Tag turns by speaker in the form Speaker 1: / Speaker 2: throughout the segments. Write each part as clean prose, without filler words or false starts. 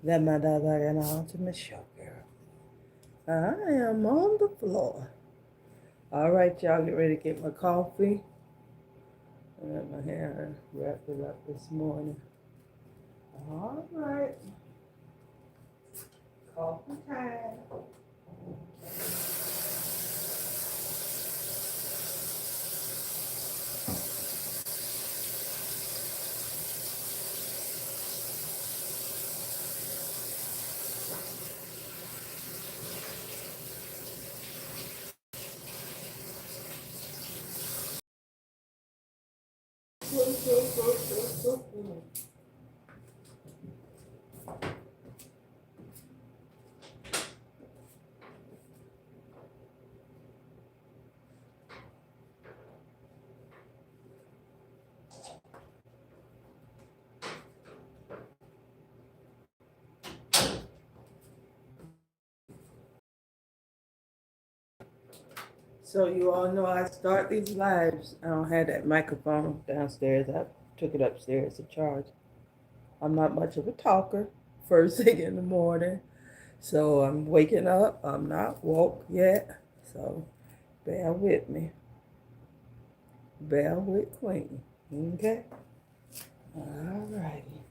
Speaker 1: That my dog an ultimate show, girl. I am on the floor. All right, y'all, get ready to get my coffee. I got my hair wrapped it up this morning. All right, coffee time. So you all know I start these lives. I don't have that microphone downstairs. I took it upstairs to charge. I'm not much of a talker first thing in the morning. So I'm waking up. I'm not woke yet. So bear with me. Bear with Queen. Okay? All righty.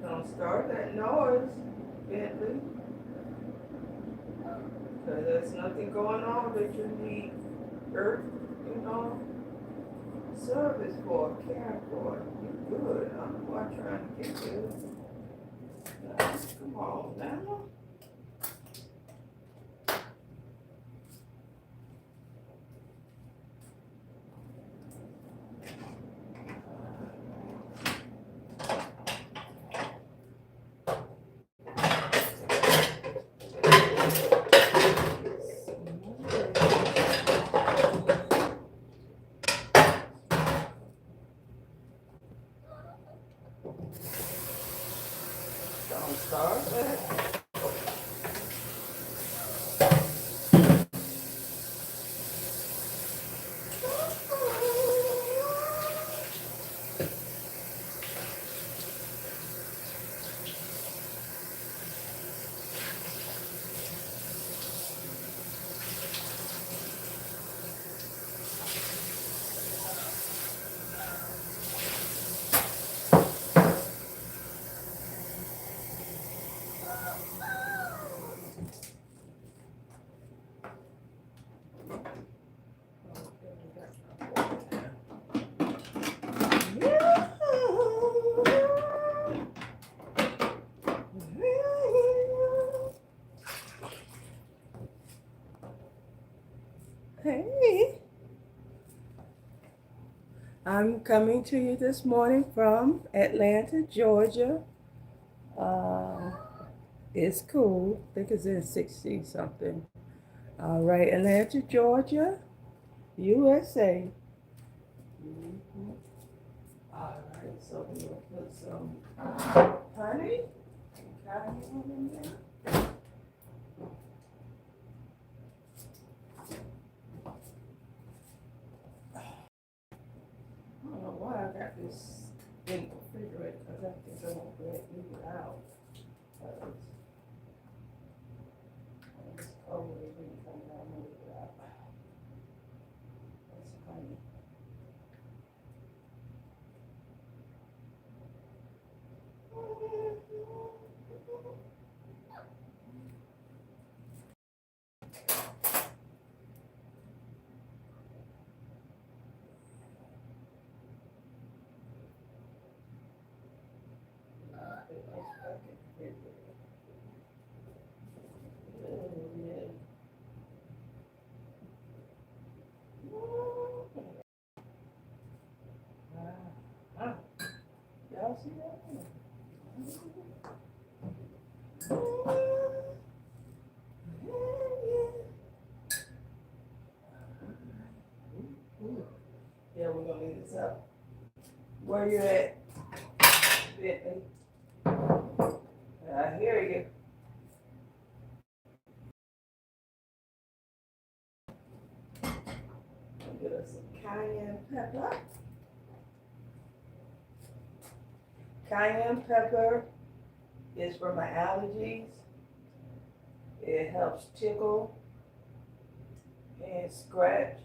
Speaker 1: Don't start that noise, Bentley. Because there's nothing going on that you need earth, you know, service for, care for. You good. I'm not trying to get you. Come on now. Don't start that. Hey, I'm coming to you this morning from Atlanta, Georgia. Uh, it's cool. I think it's in 60 something. All right, Atlanta, Georgia, USA. Mhm. All right, so we're gonna put some honey. Cayenne in there. I don't know why I got this in the refrigerator because I think I won't let leave it out. It's cold, it didn't come down, move it out. That's honey. Y'all see that? Yeah, we're gonna leave this up. Where you at, Bentley? I hear you. Get us some cayenne pepper. Cayenne pepper is for my allergies. It helps tickle and scratch.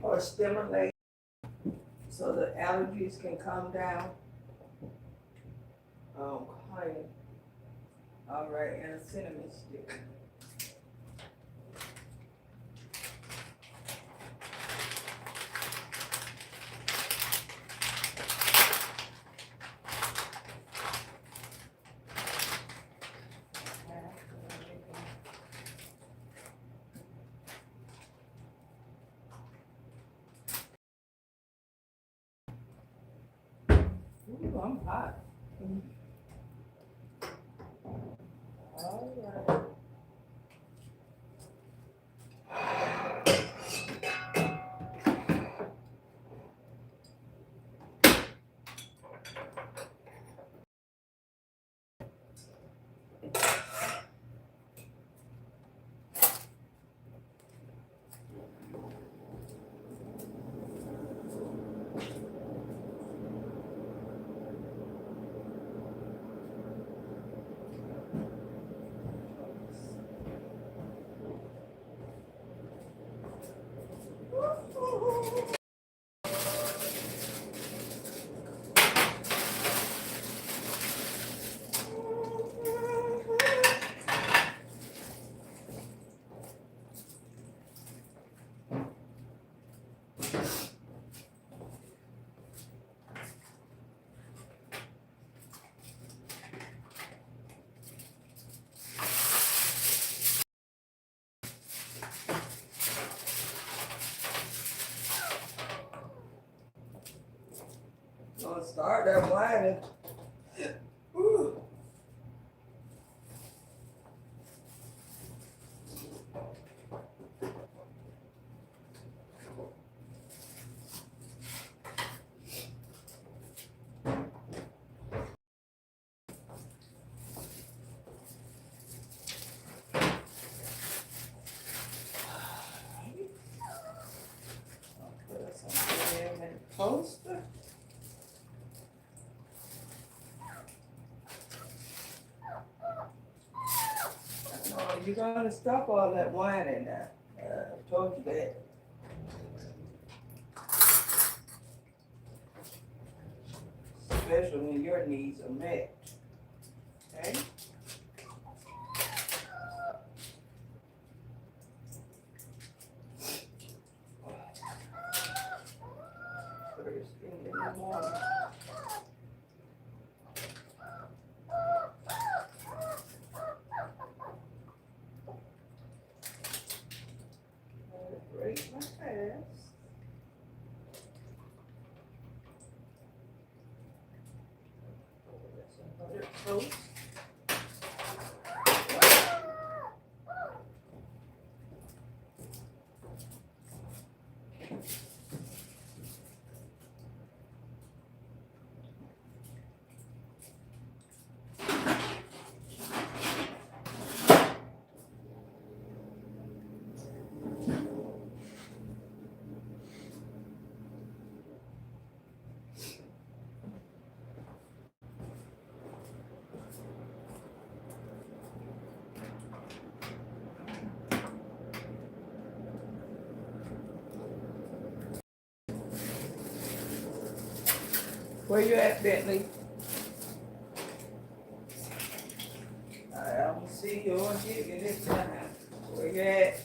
Speaker 1: Or stimulate so the allergies can calm down. Honey. All right, and a cinnamon stick. Ooh, I'm hot. All right. Gonna start that whining. Ooh. Put something in the toaster. You're gonna stop all that whining now. I told you that. Especially when your needs are met. Okay? First thing in the morning. Break my fast. Some buttered toast. Where you at, Bentley? I'm gonna see you on TV this time. Where you at?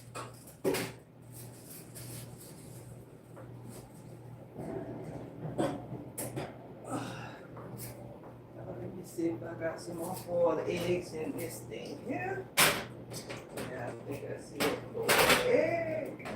Speaker 1: see if I got some more boiled eggs in this thing here. Yeah, I think I see a boiled egg.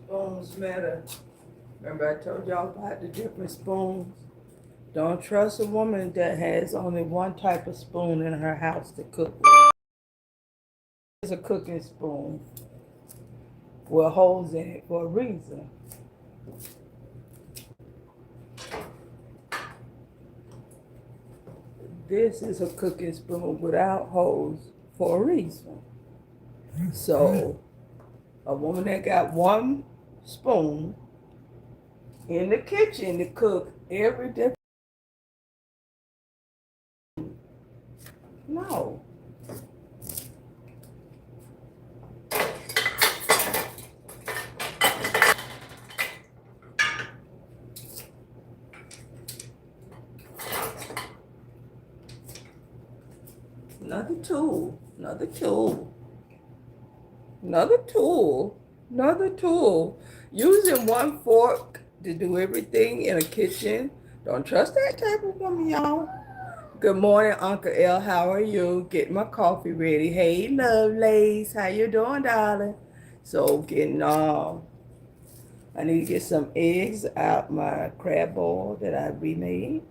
Speaker 1: Spoons matter. Remember I told y'all about the different spoons? Don't trust a woman that has only one type of spoon in her house to cook with. It's a cooking spoon with holes in it for a reason. This is a cooking spoon without holes for a reason. So, a woman that got one spoon in the kitchen to cook every different. No. Another tool, another tool, another tool, another tool. Using one fork to do everything in a kitchen. Don't trust that type of woman, y'all. Good morning, Uncle L. How are you? Getting my coffee ready. Hey, lovelies. How you doing, darling? So, I need to get some eggs out my crab bowl that I remade.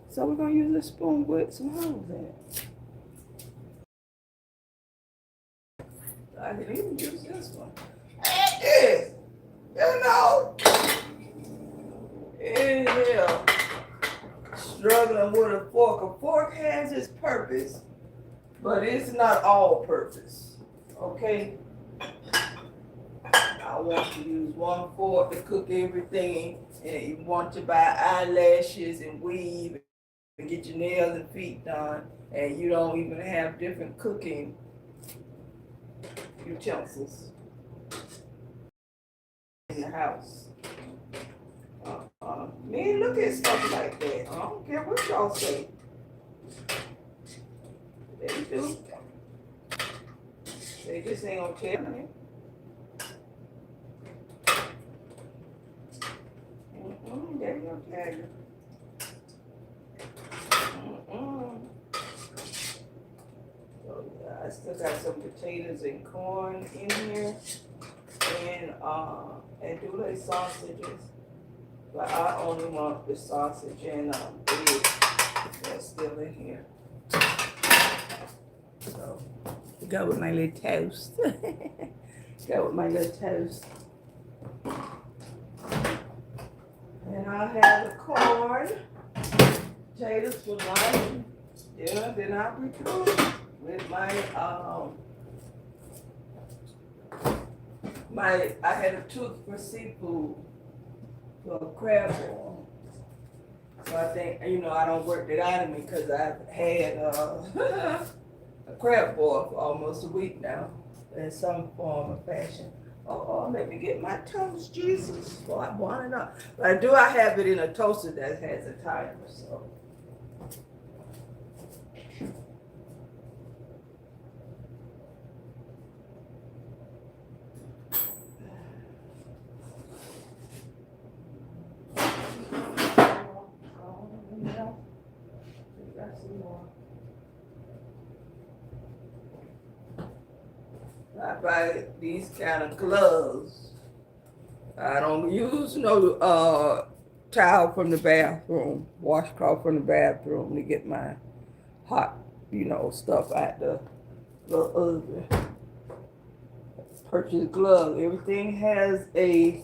Speaker 1: So, we're going to use a spoon with some holes in it. I can even use this one. And this, in here, struggling with a fork. A fork has its purpose, but it's not all purpose, okay? I want to use one fork to cook everything, and you want to buy eyelashes and weave and get your nails and feet done, and you don't even have different cooking utensils in the house. Men look at stuff like that. I don't care what y'all say. They do. They just ain't gonna tell me. They ain't gonna tell you. So, I still got some potatoes and corn in here, and andouille sausages. But I only want the sausage and egg that's still in here. So, go with my little toast. Go with my little toast. And I'll have the corn, potatoes for lunch. Yeah, then I'll be through with my I had a tooth for seafood. For a crab boil. So I think, I don't work it out of me because I've had a crab boil for almost a week now in some form or fashion. Oh, let me get my toast, Jesus. Well, I'm winding up. But I have it in a toaster that has a timer, so. I buy these kind of gloves. I don't use no towel from the bathroom, washcloth from the bathroom to get my hot, stuff out the little oven. Purchase gloves. Everything has a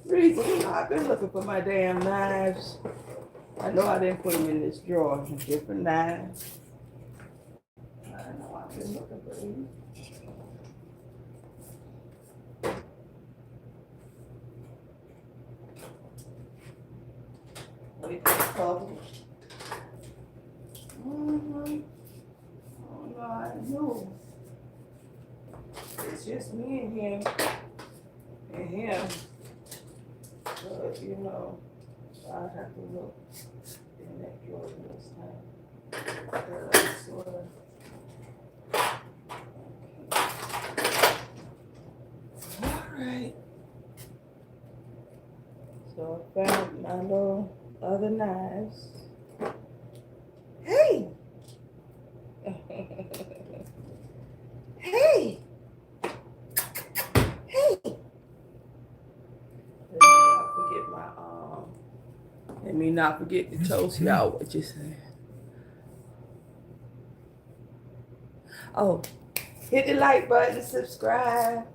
Speaker 1: reason. I've been looking for my damn knives. I know I didn't put them in this drawer. Different knives. I know I've been looking for these. With the cover. Oh no, I know. It's just me and him. But you know, I have to look in that drawer this time. I swear. Alright. So I found my little other knives. Hey! Hey! Hey! Let me not forget to toast y'all what you said. Oh, hit the like button, subscribe,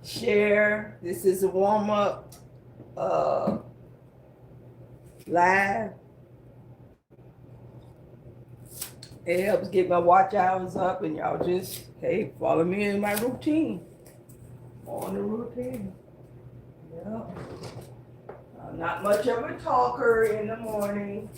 Speaker 1: share. This is a warm-up live. It helps get my watch hours up, and y'all just, hey, follow me in my routine. On the routine. Yeah. I'm not much of a talker in the morning.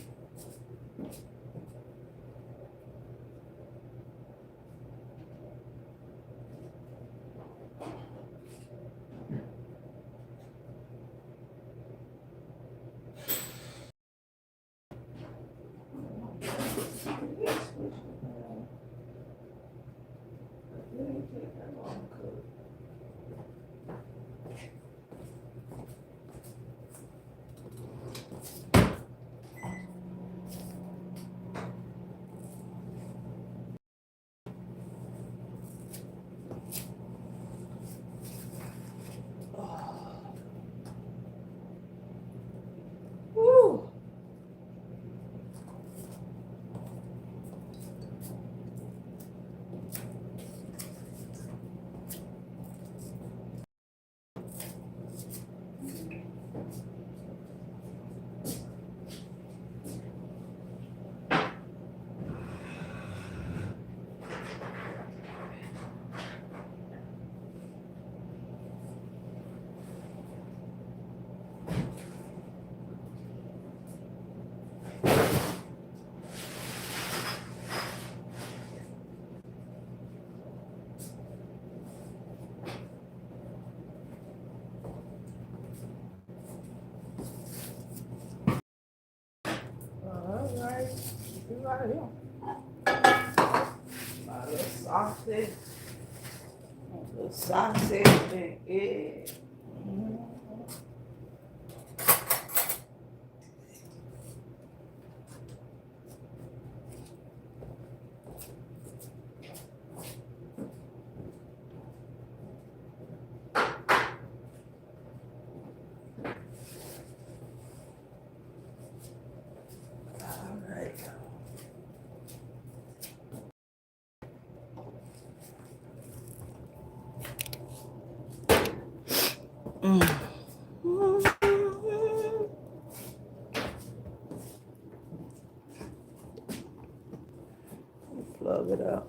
Speaker 1: Woo. All right, right here. My little sausage, and egg. All right. Plug it up.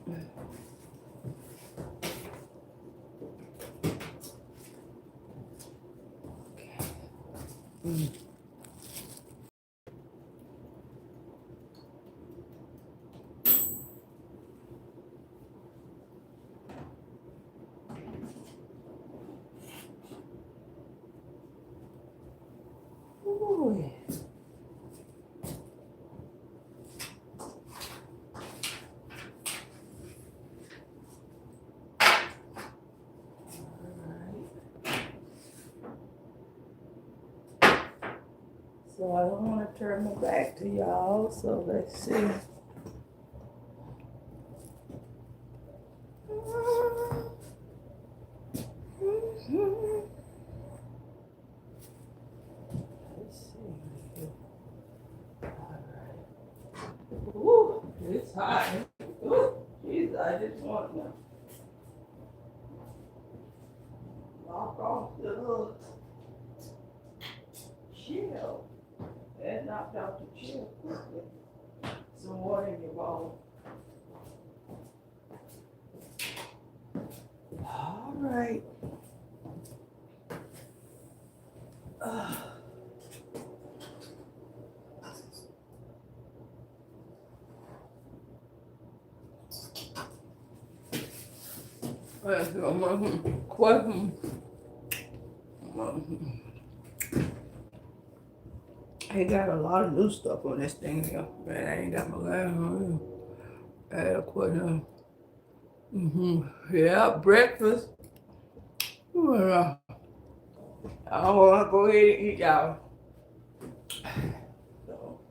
Speaker 1: Okay. Ooh. So I don't want to turn my back to y'all, so let's see. Let's see. All right. Ooh, it's hot. Ooh, jeez, I just want to knock off the little chill. That knocked out the chill quickly. Some water in your bowl. All right. Question. He got a lot of new stuff on this thing here. Man, I ain't got my last one. I had a question. Yeah, breakfast. Well, I don't want to go ahead and eat, y'all. So.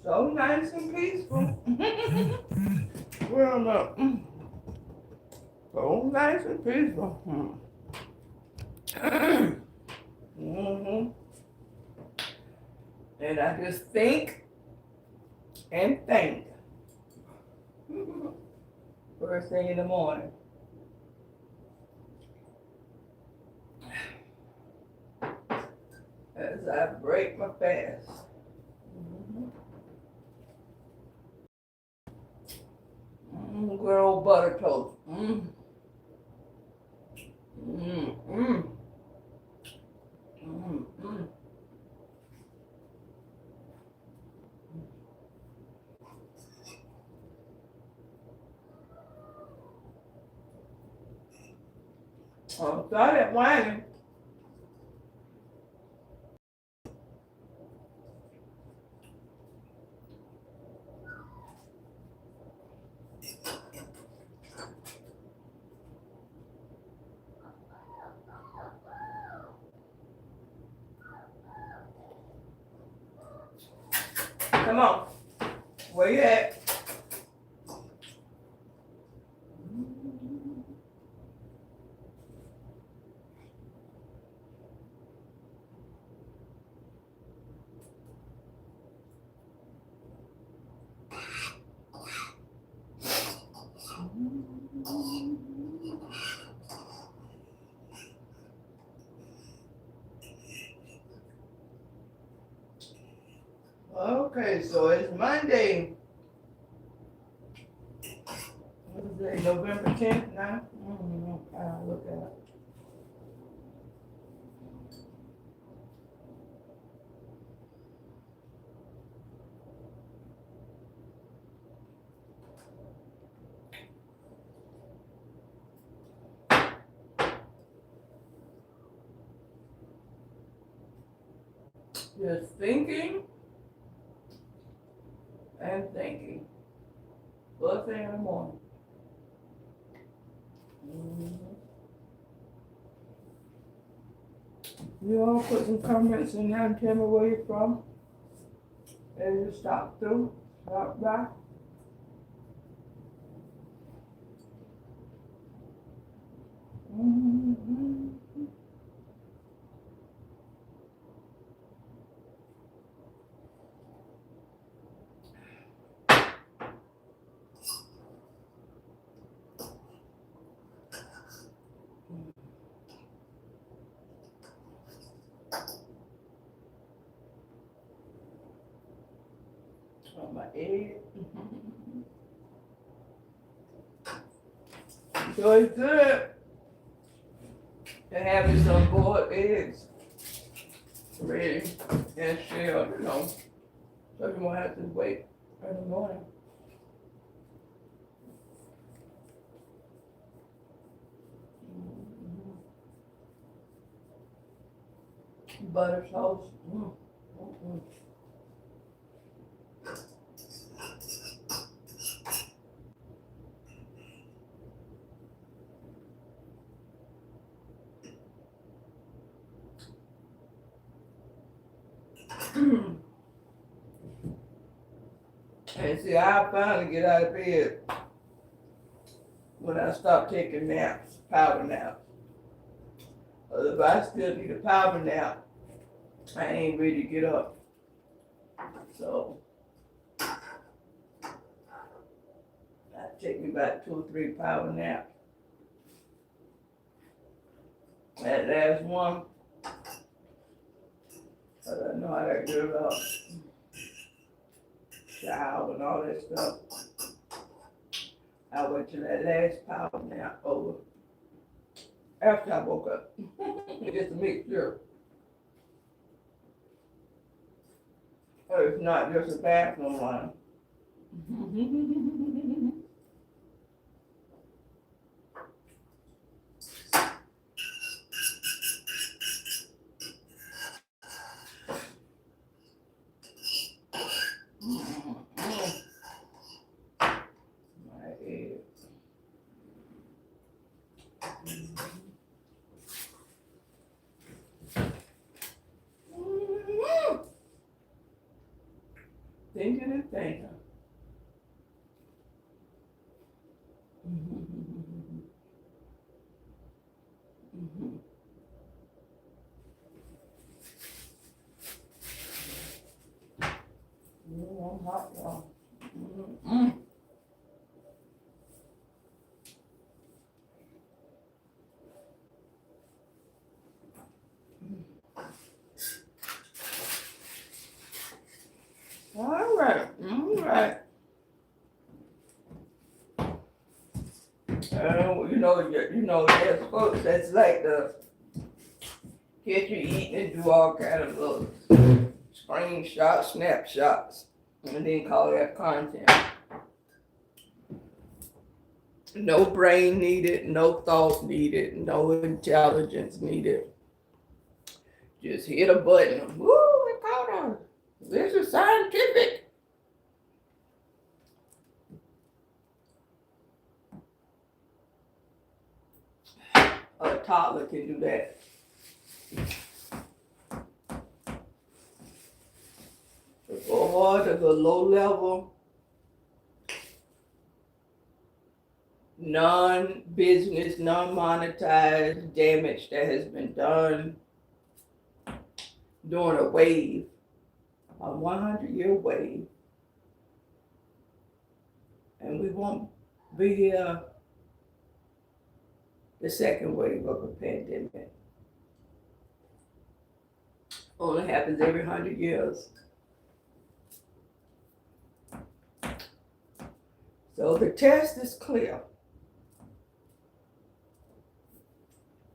Speaker 1: So nice and peaceful. Well, no. So nice and peaceful. And I just think and think. First thing in the morning. As I break my fast. Good old butter toast. Started whining. Come on. Where you at? Okay, so it's Monday. What is it? November 10th now? I'll look at it. Just thinking and thinking. First thing in the morning. You all put some comments in there and tell me where you're from. And you stop through, stop by. On my egg. So it's good to have you some boiled eggs ready and shelled, you know, so you won't have to wait in the morning. Butter toast. And see, I finally get out of bed when I stop taking naps, power naps. If I still need a power nap, I ain't ready to get up. So, that take me about 2 or 3 power naps. That last one, I don't know how to get it up. shower and all that stuff. I went to that last power nap over after I woke up. Just to make sure. Or it's not just a bathroom line. Thinking and thinking. I'm hot, y'all. All right, all right. There's folks that's like the get you eating and do all kind of little screenshots, snapshots, and then call that content. No brain needed, no thought needed, no intelligence needed. Just hit a button. Woo, it caught on. This is scientific. A toddler can do that. Or there's a low level, non-business, non-monetized damage that has been done during a wave, a 100-year wave. And we won't be here the second wave of a pandemic. Only happens every 100 years. So the test is clear.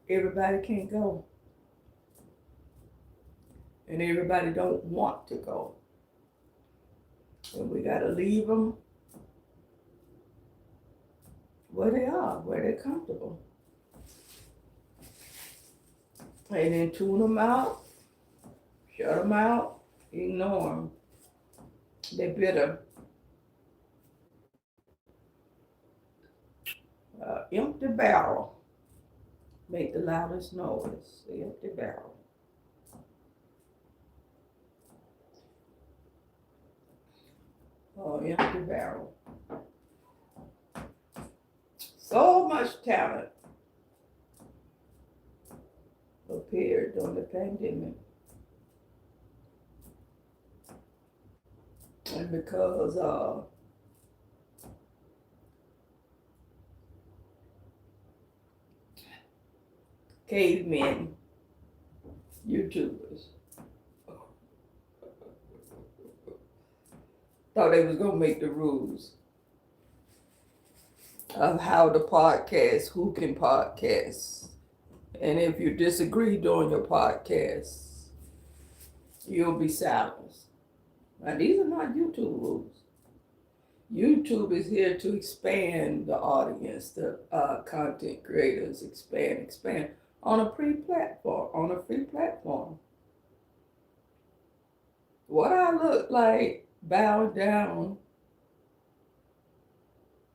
Speaker 1: Everybody can't go. And everybody don't want to go. And we gotta leave them where they are, where they're comfortable. And then tune them out, shut them out, ignore them. They're bitter. Empty barrel make the loudest noise. The empty barrel. Oh, empty barrel. So much talent appeared during the pandemic. And because cavemen, YouTubers, thought they was gonna make the rules of how to podcast, who can podcast. And if you disagree during your podcast, you'll be silenced. Now, these are not YouTube rules. YouTube is here to expand the audience, the content creators, expand on a free platform. What I look like bowed down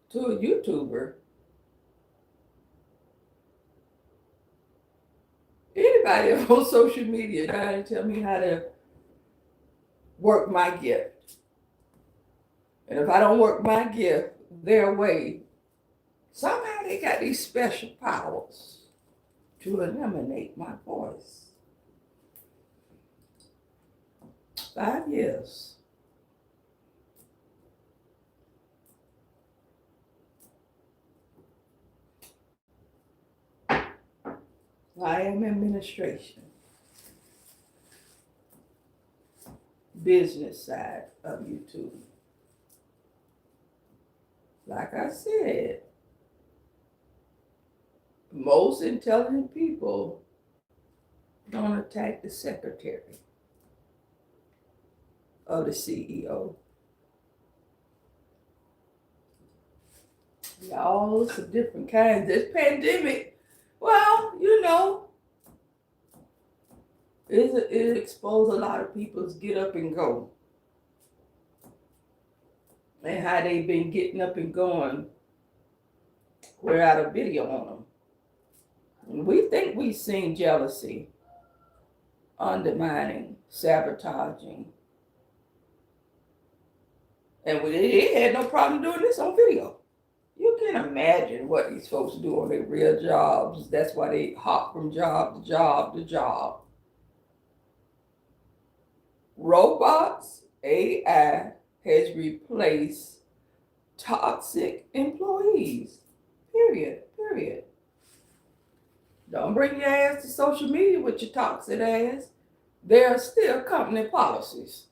Speaker 1: to a YouTuber. Anybody on social media trying to tell me how to work my gift. And if I don't work my gift their way, somehow they got these special powers to eliminate my voice. 5 years. I am administration. Business side of YouTube. Like I said, most intelligent people don't attack the secretary of the CEO. All some different kinds. This pandemic, well, it exposed a lot of people's get up and go. And how they've been getting up and going without a video on them. We think we've seen jealousy, undermining, sabotaging. And they had no problem doing this on video. You can imagine what these folks do on their real jobs. That's why they hop from job to job to job. Robots, AI has replaced toxic employees. Period. Don't bring your ass to social media with your toxic ass. There are still company policies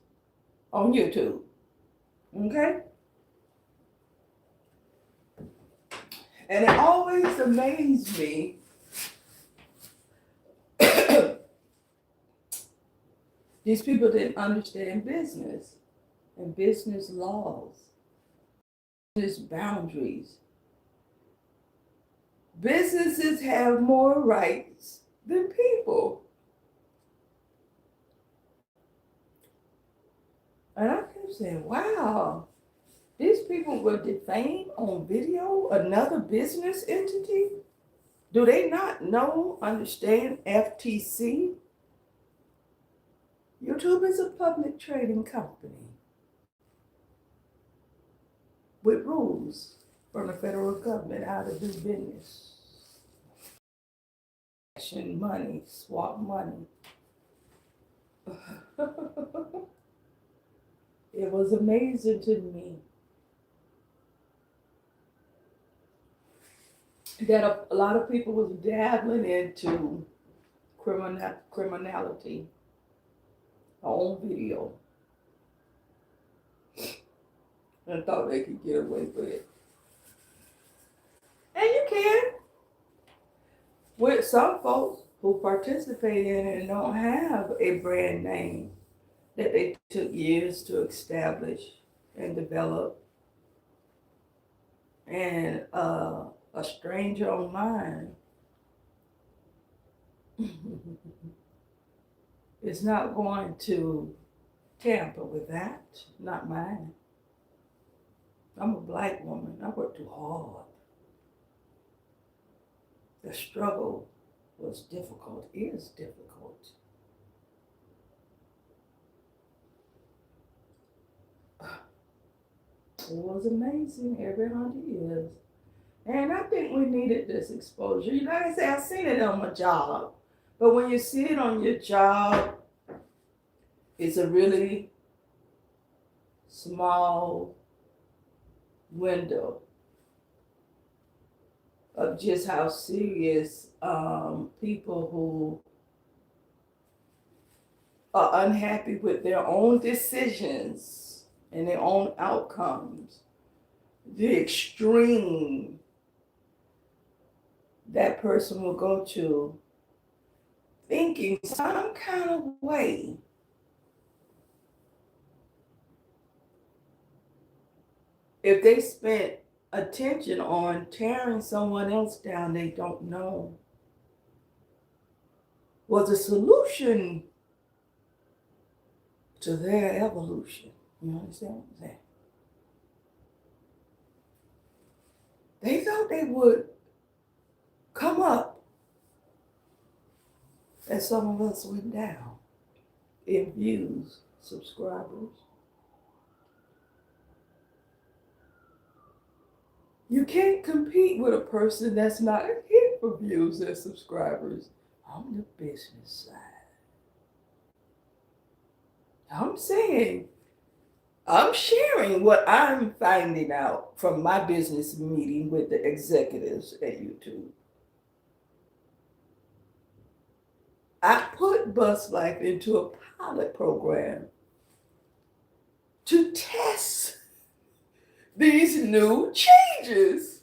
Speaker 1: on YouTube. Okay? And it always amazed me these people didn't understand business and business laws, business boundaries. Businesses have more rights than people. And I kept saying, wow, these people will defame on video another business entity? Do they not understand FTC? YouTube is a public trading company with rules from the federal government how to do business. Money, swap money. It was amazing to me that a lot of people was dabbling into criminality on video and thought they could get away with it. And you can. With some folks who participate in it and don't have a brand name that they took years to establish and develop, and a stranger online is not going to tamper with that. Not mine. I'm a black woman. I work too hard. The struggle was difficult, is difficult. It was amazing every 100 years. And I think we needed this exposure. Like I said, I've seen it on my job. But when you see it on your job, it's a really small window of just how serious people who are unhappy with their own decisions and their own outcomes, the extreme that person will go to thinking some kind of way if they spent attention on tearing someone else down they don't know was a solution to their evolution. You understand what I'm saying? They thought they would come up as some of us went down in views, subscribers. You can't compete with a person that's not here for views and subscribers on the business side. I'm saying, I'm sharing what I'm finding out from my business meeting with the executives at YouTube. I put Bus Life into a pilot program to test these new changes.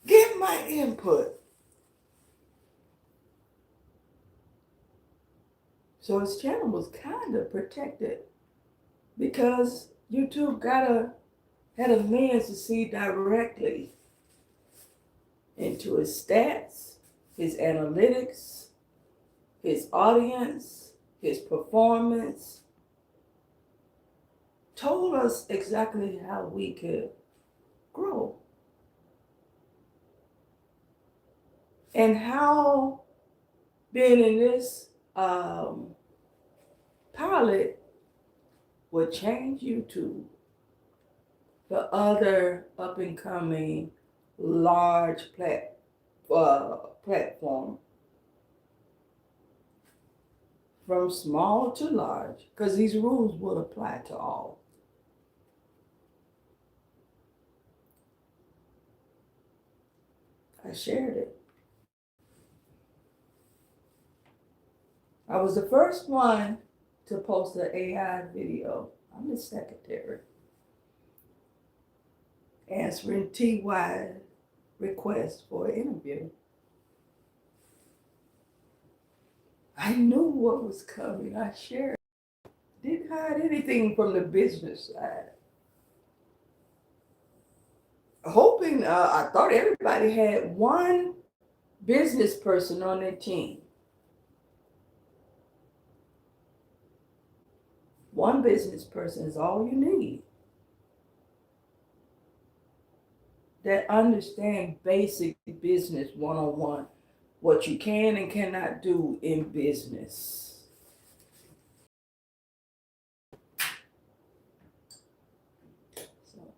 Speaker 1: Give my input. So his channel was kind of protected because YouTube had a lens to see directly into his stats, his analytics, his audience, his performance, told us exactly how we could grow. And how being in this pilot would change YouTube for other up and coming large platform, from small to large, because these rules will apply to all. I shared it. I was the first one to post an AI video. I'm the secretary. Answering TY requests for an interview. I knew what was coming. I shared. Didn't hide anything from the business side. Hoping, I thought everybody had one business person on their team. One business person is all you need that understand basic business 101, what you can and cannot do in business. So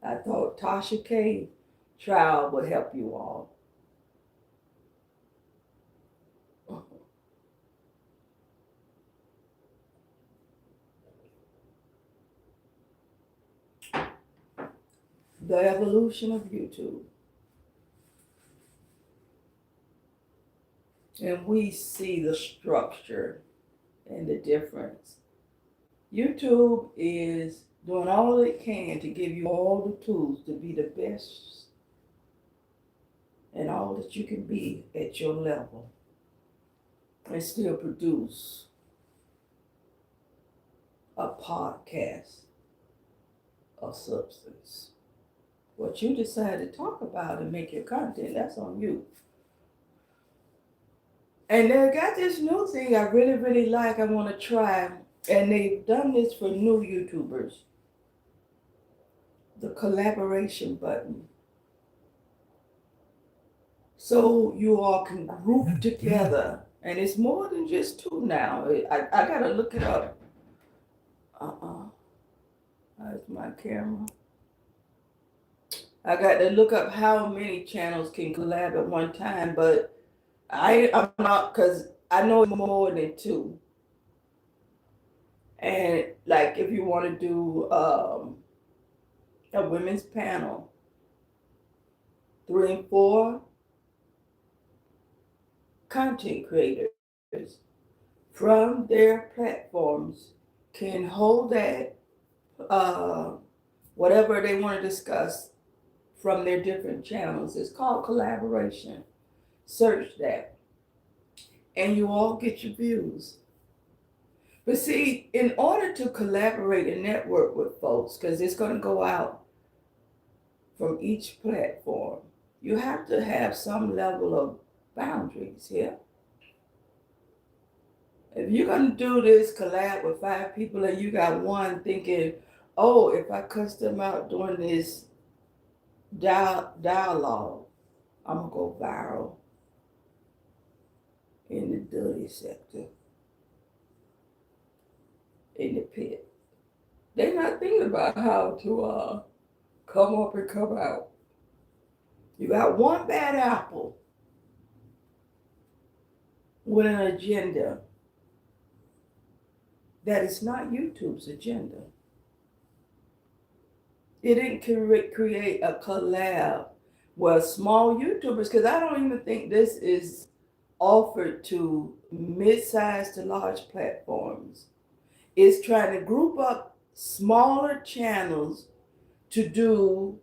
Speaker 1: I thought Tasha K trial would help you all. The evolution of YouTube. And we see the structure and the difference. YouTube is doing all it can to give you all the tools to be the best and all that you can be at your level and still produce a podcast of substance. What you decide to talk about and make your content, that's on you. And they got this new thing I really, really like, I want to try. And they've done this for new YouTubers. The collaboration button. So you all can group together. And it's more than just two now. I got to look it up. That's my camera. I got to look up how many channels can collab at one time, but I'm not, because I know more than two. And like if you want to do a women's panel, 3 and 4 content creators from their platforms can hold that whatever they want to discuss from their different channels. It's called collaboration. Search that. And you all get your views. But see, in order to collaborate and network with folks, because it's going to go out from each platform, you have to have some level of boundaries here. If you're going to do this collab with 5 people and you got one thinking, oh, if I cuss them out doing this dialogue, I'm going to go viral in the dirty sector, in the pit. They're not thinking about how to come up and come out. You got one bad apple with an agenda that is not YouTube's agenda. It didn't create a collab where small YouTubers, because I don't even think this is offered to mid-sized to large platforms. It's trying to group up smaller channels to do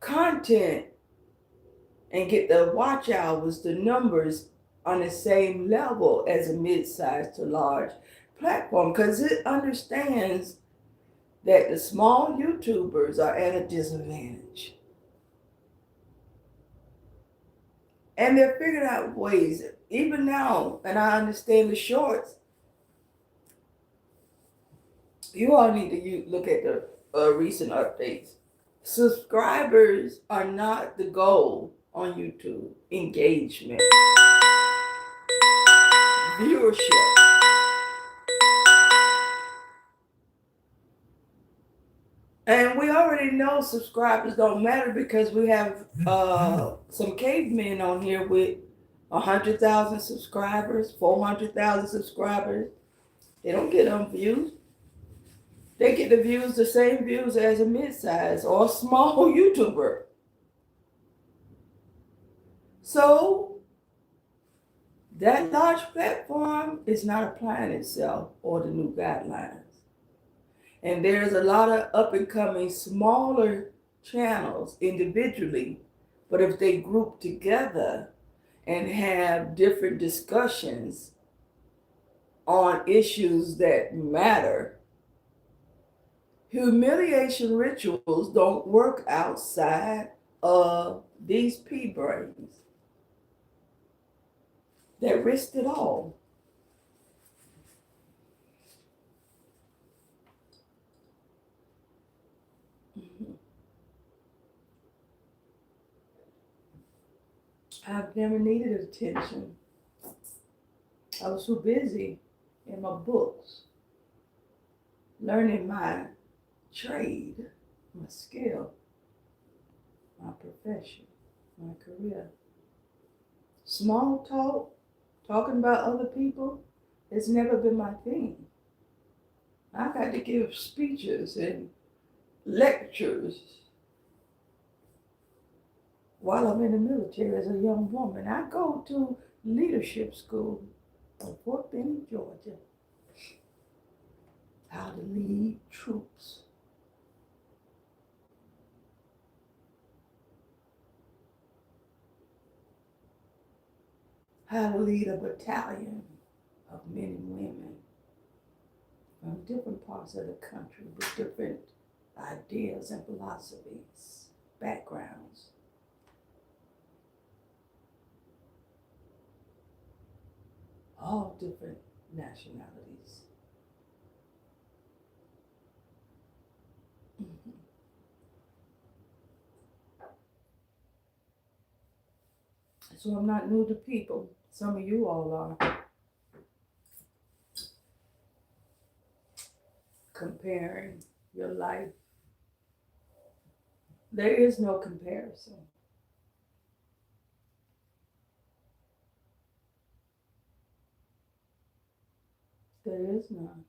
Speaker 1: content and get the watch hours, the numbers on the same level as a mid-sized to large platform, because it understands that the small YouTubers are at a disadvantage. And they're figuring out ways, even now, and I understand the shorts. You all need to look at the recent updates. Subscribers are not the goal on YouTube. Engagement, viewership. And we already know subscribers don't matter because we have some cavemen on here with 100,000 subscribers, 400,000 subscribers. They don't get them views. They get the views, the same views as a mid-size or a small YouTuber. So that large platform is not applying itself or the new guidelines. And there's a lot of up and coming smaller channels individually, but if they group together and have different discussions on issues that matter, humiliation rituals don't work outside of these pea brains that risked it all. I've never needed attention. I was so busy in my books, learning my trade, my skill, my profession, my career. Small talk, talking about other people, it's never been my thing. I got to give speeches and lectures while I'm in the military as a young woman. I go to leadership school in Fort Benning, Georgia. How to lead troops. How to lead a battalion of men and women from different parts of the country with different ideas and philosophies, backgrounds. All different nationalities. Mhm. So I'm not new to people. Some of you all are. Comparing your life. There is no comparison. There is none.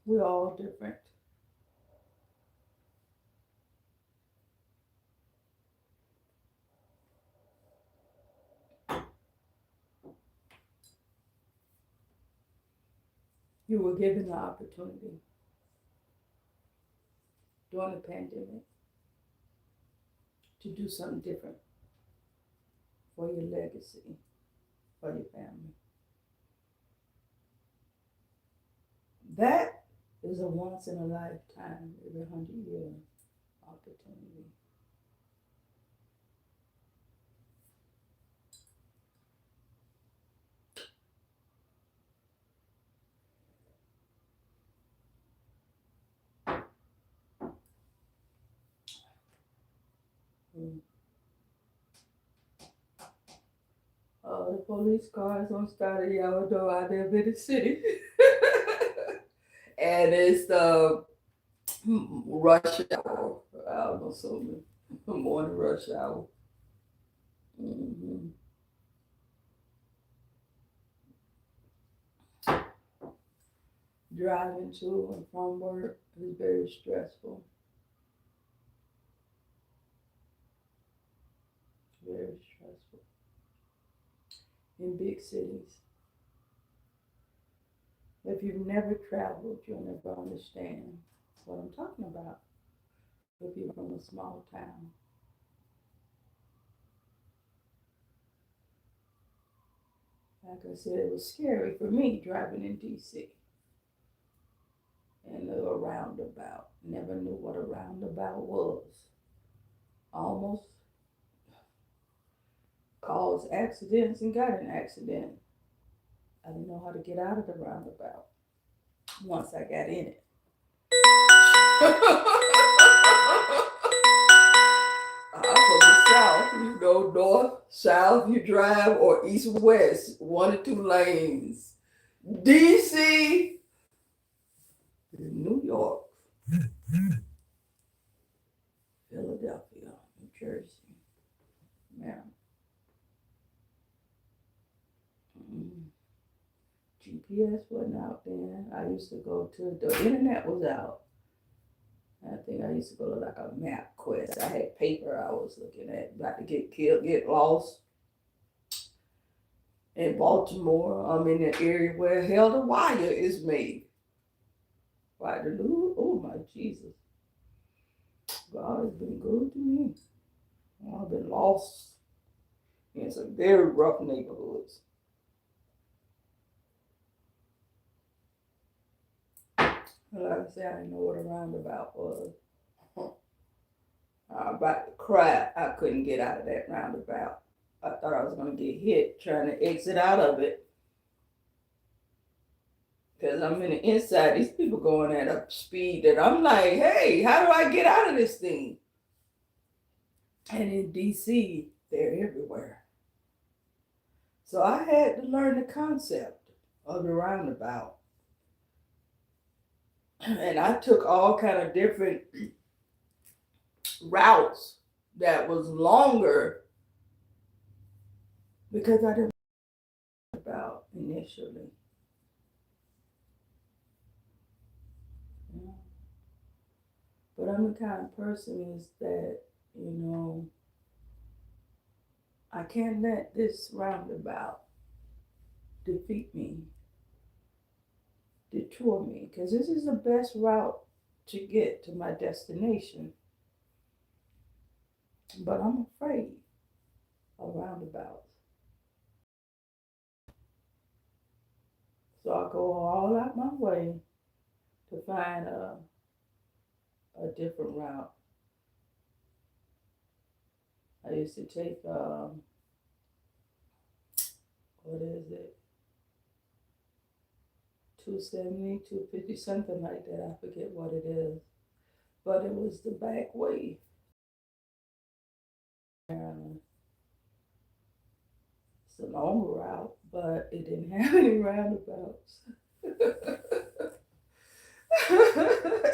Speaker 1: We're all different. You were given the opportunity during the pandemic to do something different for your legacy, for your family. That is a once in a lifetime, every 100-year opportunity. Mm. The police cars don't start at yellow door out there in the city. And it's the rush hour. I don't know, so morning rush hour. Mm-hmm. Driving to and from work is very stressful. Very stressful. In big cities. If you've never traveled, you'll never understand what I'm talking about. If you're from a small town. Like I said, it was scary for me driving in DC. And a roundabout. Never knew what a roundabout was. Almost caused accidents and got in an accident. I didn't know how to get out of the roundabout once I got in it. I'm from the South, you go north, south, you drive, or east, west, 1 or 2 lanes. DC, New York, Philadelphia, New Jersey. Yeah. GPS wasn't out then. I used to go to, the internet was out. I think I used to go to like a map quest. I had paper I was looking at, about to get killed, get lost. In Baltimore, I'm in the area where Hell the Wire is made. By the new, oh my Jesus. God has been good to me. I've been lost in some very rough neighborhoods. Like I said, I didn't know what a roundabout was. I was about to cry. I couldn't get out of that roundabout. I thought I was going to get hit trying to exit out of it. Because I'm in the inside, these people going at a speed that I'm like, hey, how do I get out of this thing? And in DC, they're everywhere. So I had to learn the concept of the roundabout. And I took all kind of different routes that was longer because I didn't know about initially. Yeah. But I'm the kind of person is that, I can't let this roundabout defeat me, detour me, because this is the best route to get to my destination. But I'm afraid of roundabouts. So I go all out my way to find a different route. I used to take, what is it? 270, 250, something like that. I forget what it is. But it was the back way. It's a long route, but it didn't have any roundabouts.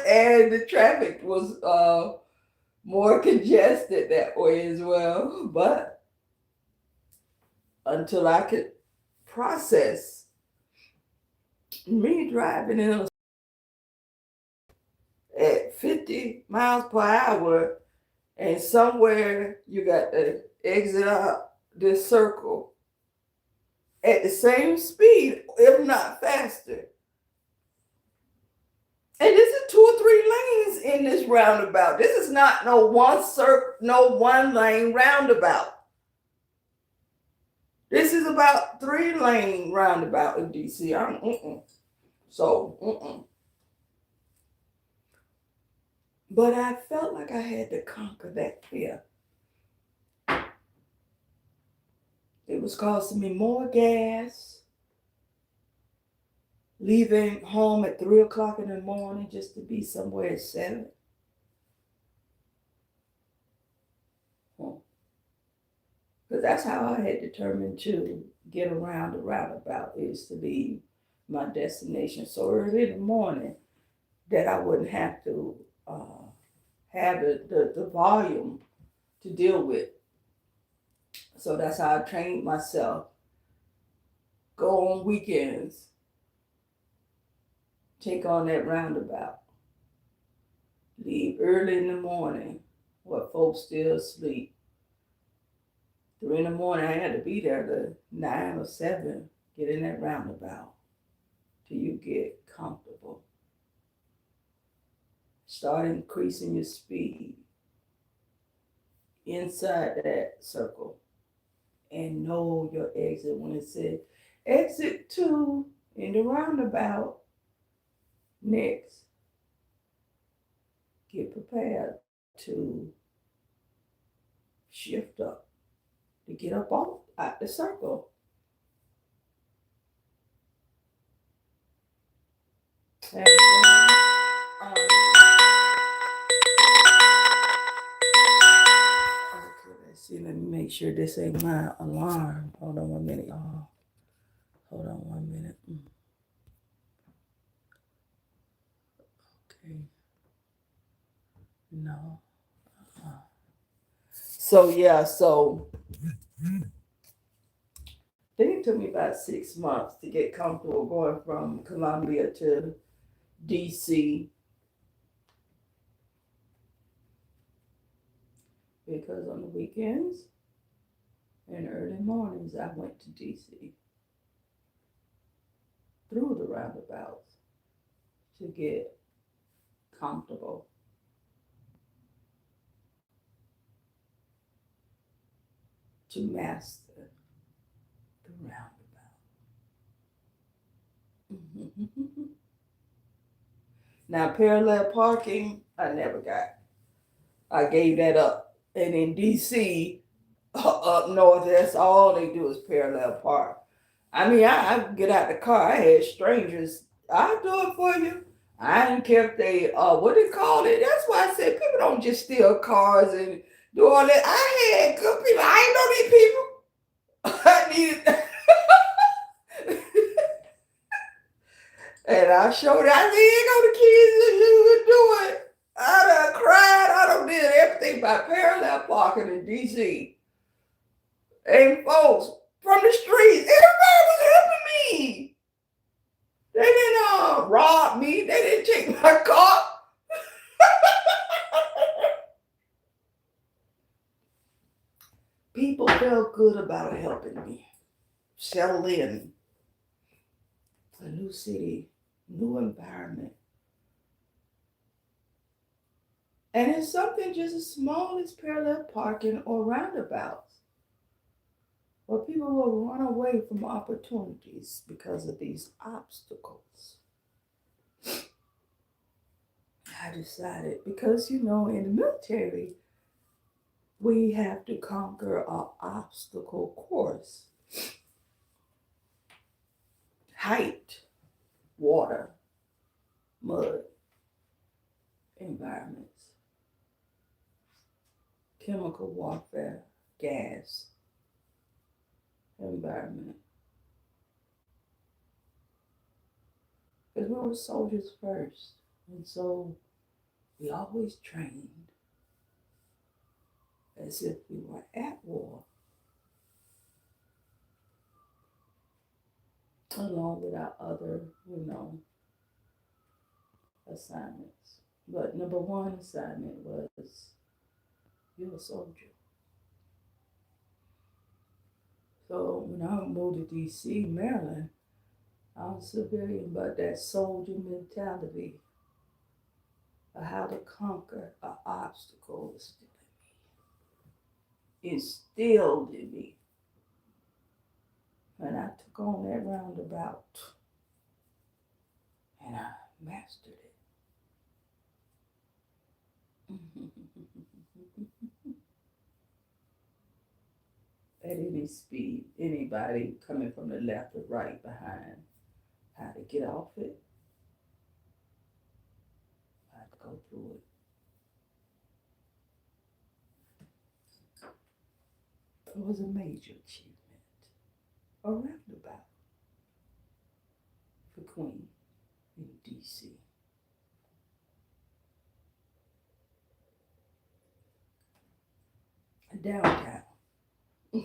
Speaker 1: And the traffic was more congested that way as well. But until I could process me driving in at 50 miles per hour, and somewhere you got to exit out this circle at the same speed, if not faster. And this is 2 or 3 lanes in this roundabout. This is not no one lane roundabout. This is about 3 lane roundabout in DC. But I felt like I had to conquer that fear. It was costing me more gas, leaving home at 3 o'clock in the morning just to be somewhere at 7. Because that's how I had determined to get around the roundabout, is to leave my destination so early in the morning that I wouldn't have to have the volume to deal with. So that's how I trained myself. Go on weekends, take on that roundabout, leave early in the morning where folks still asleep. 3 in the morning, I had to be there to 9 or 7, get in that roundabout till you you get comfortable. Start increasing your speed inside that circle and know your exit. When it says exit 2 in the roundabout, next, get prepared to shift up, to get up off out the circle. And then, okay, let's see. Let me make sure this ain't my alarm. Hold on 1 minute, y'all. Hold on 1 minute. Okay. No. So yeah, so I think it took me about 6 months to get comfortable going from Columbia to DC, because on the weekends and early mornings I went to DC through the roundabouts to get comfortable. To master the roundabout. Now, parallel parking, I never got. I gave that up. And in DC, up north, that's all they do is parallel park. I mean, I get out the car. I had strangers. I'll do it for you. I didn't care if they, what they call it. That's why I said people don't just steal cars and do all that. I had good people. I ain't know these people. I needed. And I showed I said, here go the kids that you would do it. I done cried. I done did everything by parallel parking in DC. And folks from the streets, everybody was helping me. They didn't rob me. They didn't take my car. People felt good about helping me settle in a new city, new environment. And it's something just as small as parallel parking or roundabouts, where people will run away from opportunities because of these obstacles. I decided, because in the military, we have to conquer an obstacle course. Height, water, mud, environments, chemical warfare, gas, environment. Because we were soldiers first. And so we always trained as if we were at war, along with our other, assignments. But number one assignment was you're a soldier. So when I moved to DC, Maryland, I was a civilian, but that soldier mentality of how to conquer an obstacle was still in me. Instilled in me. And I took on that roundabout and I mastered it. At any speed, anybody coming from the left or right behind, how to get off it, how to go through it. It was a major achievement. A roundabout for Queen in DC. Downtown. Yep.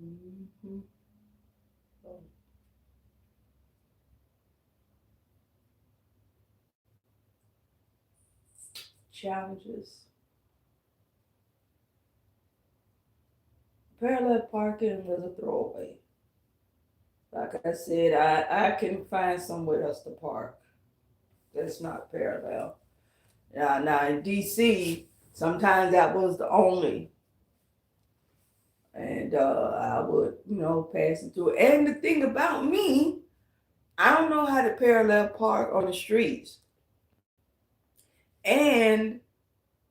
Speaker 1: Mm-hmm. So, challenges Parallel parking was a throwaway. Like I said, I can find somewhere else to park that's not parallel. Now in DC, sometimes that was the only, and I would, pass it through. And the thing about me, I don't know how to parallel park on the streets, and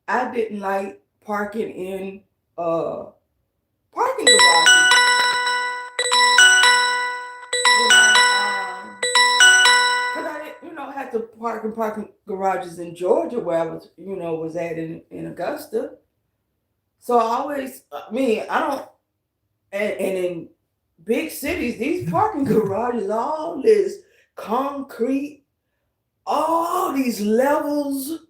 Speaker 1: I didn't like parking in uh parking garages. Cause I didn't, have to park in parking garages in Georgia where I was, was at in Augusta. So I always, I don't, and in big cities, these parking garages, all this concrete, all these levels.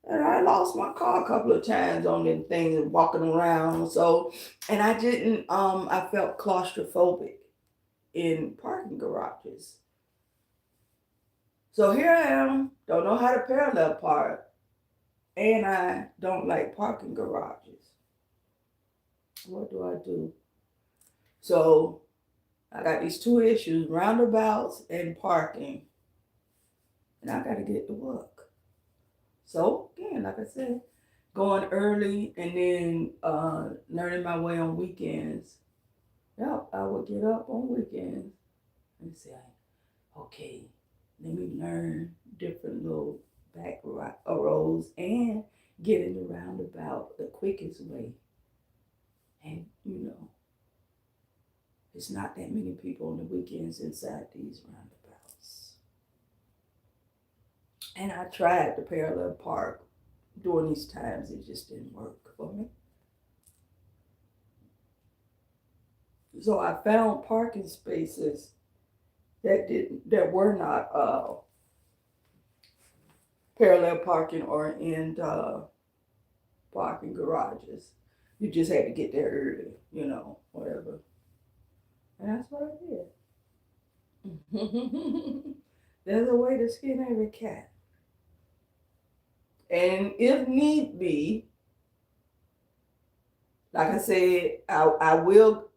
Speaker 1: And I lost my car a couple of times on them things and walking around. So, and I didn't, I felt claustrophobic in parking garages. So here I am, don't know how to parallel park, and I don't like parking garages. What do I do? So I got these two issues, roundabouts and parking, and I got to get to work. So again, like I said, going early and then learning my way on weekends. Yep, I would get up on weekends and say, okay, let me learn different little back roads and get in the roundabout the quickest way. And it's not that many people on the weekends inside these roundabouts. And I tried the parallel park during these times, it just didn't work for me. So I found parking spaces that were not parallel parking or in parking garages. You just had to get there early, whatever. And that's what I did. There's a way to skin every cat. And if need be, like I said, I will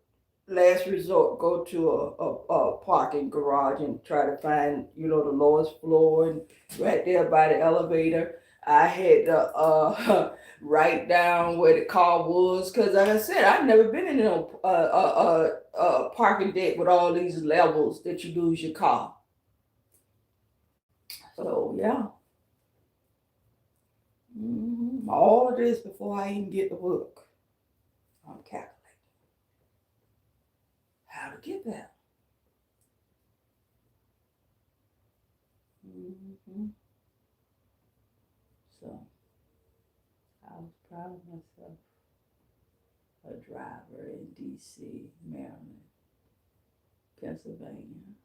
Speaker 1: last resort go to a parking garage and try to find, the lowest floor and right there by the elevator. I had to write down where the car was because, like I said, I've never been in a parking deck with all these levels that you lose your car. So yeah, all of this before I even get to work. I'm calculating how to get there. Mm-hmm. So I was proud of myself. A driver in DC, Maryland, Pennsylvania,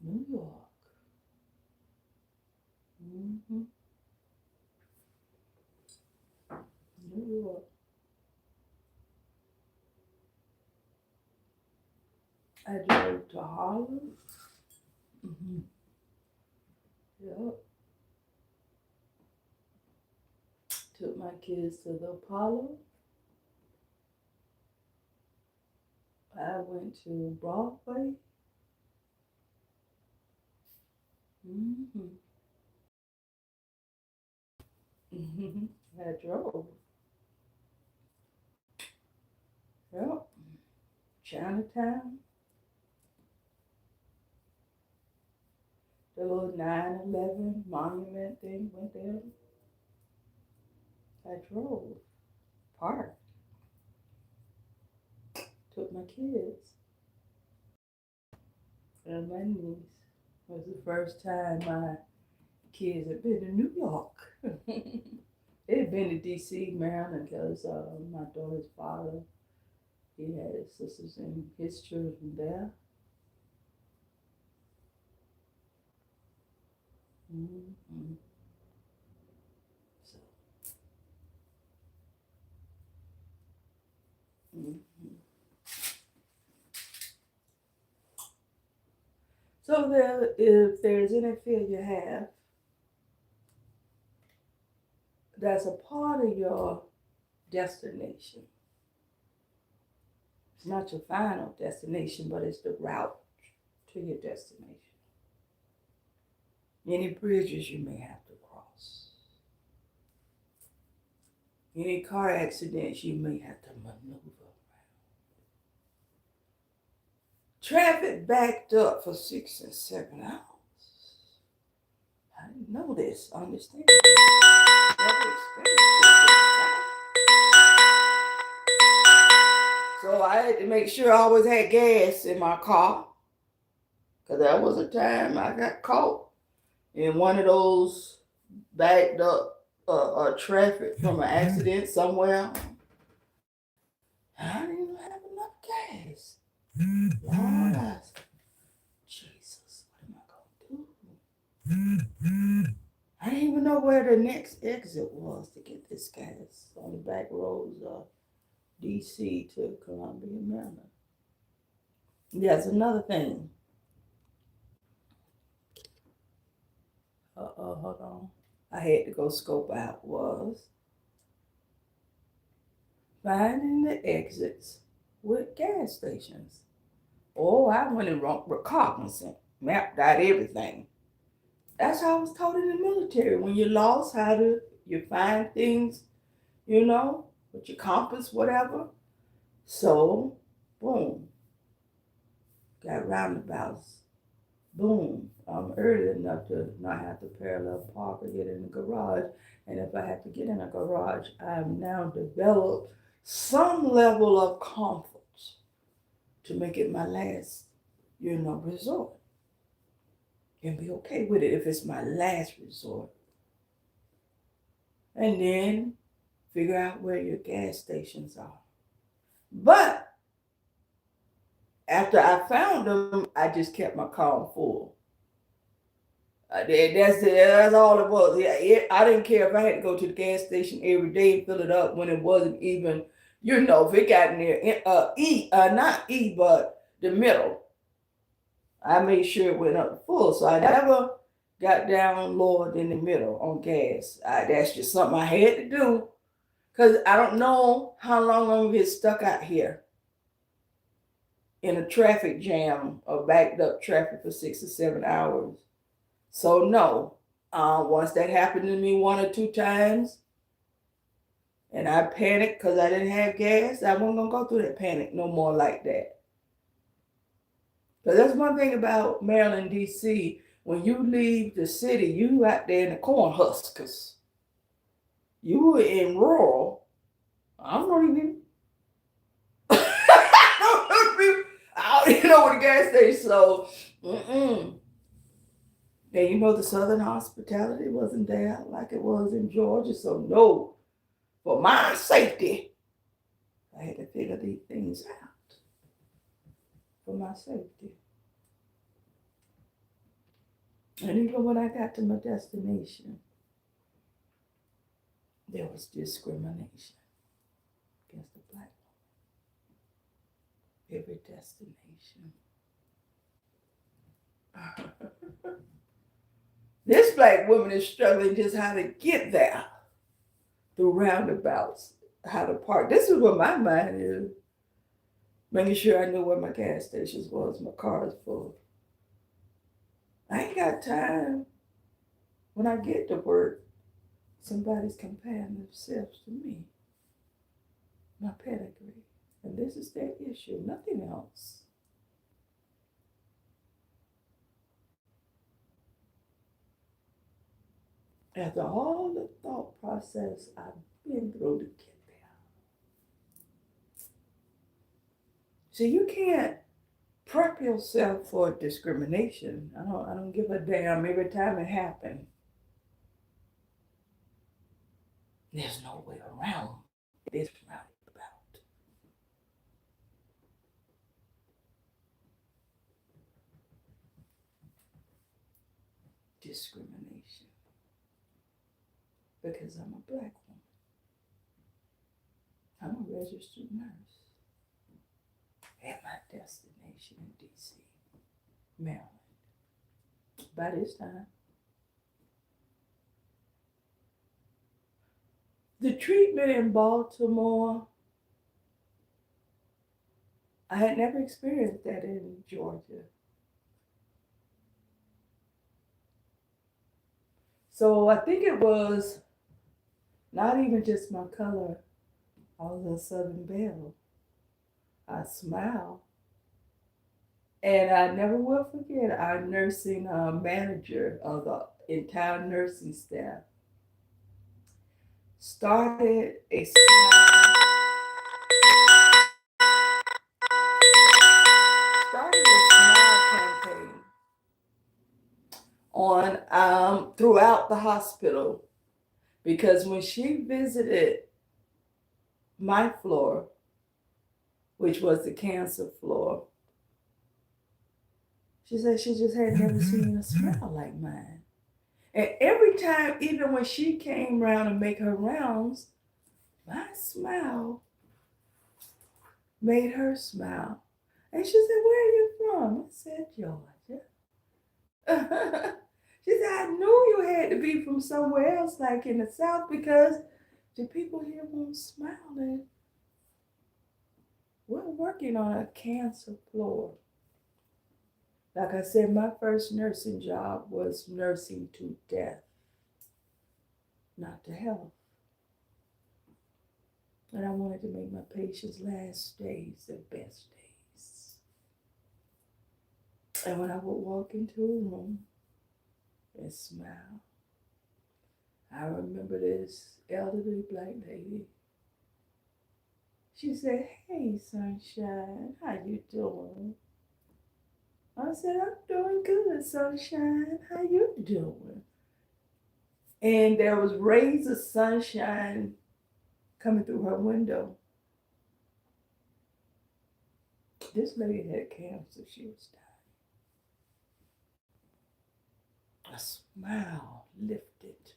Speaker 1: New York. Mm-hmm. New York. I drove to Harlem. Mm-hmm. Yep. Took my kids to the Apollo. I went to Broadway. Mm-hmm. Mm-hmm. I drove. Yep. Chinatown. The little 9/11 monument thing went there. I drove. Parked. Took my kids and my niece. It was the first time my kids had been to New York. They had been to DC, Maryland, because my daughter's father, he had his sisters and his children there. Mm-hmm. So, mm-hmm. So there, if there's any fear you have, that's a part of your destination. It's not your final destination, but it's the route to your destination. Any bridges you may have to cross. Any car accidents you may have to maneuver around. Traffic backed up for 6 and 7 hours. I didn't know this, understand this. Never experienced this. So I had to make sure I always had gas in my car. Because there was a time I got caught in one of those backed up traffic from an accident somewhere. I didn't even have enough gas. Lord, Jesus, what am I going to do? I didn't even know where the next exit was to get this gas on the back roads of D.C. to Columbia, Maryland. That's another thing. Hold on. I had to go scope out was finding the exits with gas stations. Oh, I went and recognizant, mapped out everything. That's how I was taught in the military. When you're lost, you find things, with your compass, whatever. So, boom, got roundabouts. Boom, I'm early enough to not have to parallel park or get in the garage. And if I have to get in a garage, I've now developed some level of comfort to make it my last, resort. And be okay with it if it's my last resort. And then figure out where your gas stations are. But after I found them, I just kept my car full. That's all it was. I didn't care if I had to go to the gas station every day and fill it up when it wasn't even, if it got near not E, but the middle. I made sure it went up full. So I never got down lower than the middle on gas. That's just something I had to do. Because I don't know how long I'm going to get stuck out here in a traffic jam or backed up traffic for 6 or 7 hours. So no, once that happened to me 1 or 2 times, and I panicked because I didn't have gas, I wasn't going to go through that panic no more like that. Because that's one thing about Maryland, D.C. When you leave the city, you out there in the corn huskers. You were in rural. I don't even I don't even know what the gas station. So, And the Southern hospitality wasn't there like it was in Georgia. So no, for my safety, I had to figure these things out. For my safety. And even when I got to my destination, there was discrimination against the Black woman. Every destination. This Black woman is struggling just how to get there through roundabouts, how to park. This is what my mind is. Making sure I knew where my gas stations was, my car is full. I ain't got time when I get to work, somebody's comparing themselves to me, my pedigree. And this is their issue, nothing else. After all the thought process I've been through to get there. So you can't prep yourself for discrimination. I don't give a damn every time it happens. There's no way around this roundabout. Discrimination. Because I'm a Black woman. I'm a registered nurse at my destination in D.C., Maryland. By this time, The treatment in Baltimore, I had never experienced that in Georgia. So I think it was not even just my color. I was a Southern Belle. I smiled. And I never will forget our nursing manager of the entire nursing staff started a smile, started a smile campaign on throughout the hospital, because when she visited my floor, which was the cancer floor, she said she just had never seen a smile like mine. And every time, even when she came around to make her rounds, my smile made her smile. And she said, "Where are you from?" I said, "Georgia." She said, "I knew you had to be from somewhere else, like in the South, because the people here won't smile. And we're working on a cancer floor." Like I said, my first nursing job was nursing to death, not to health. And I wanted to make my patients' last days the best days. And when I would walk into a room and smile, I remember this elderly black lady. She said, "Hey, sunshine, how you doing?" I said, "I'm doing good, sunshine. How you doing?" And there was rays of sunshine coming through her window. This lady had cancer. She was dying. A smile lifted.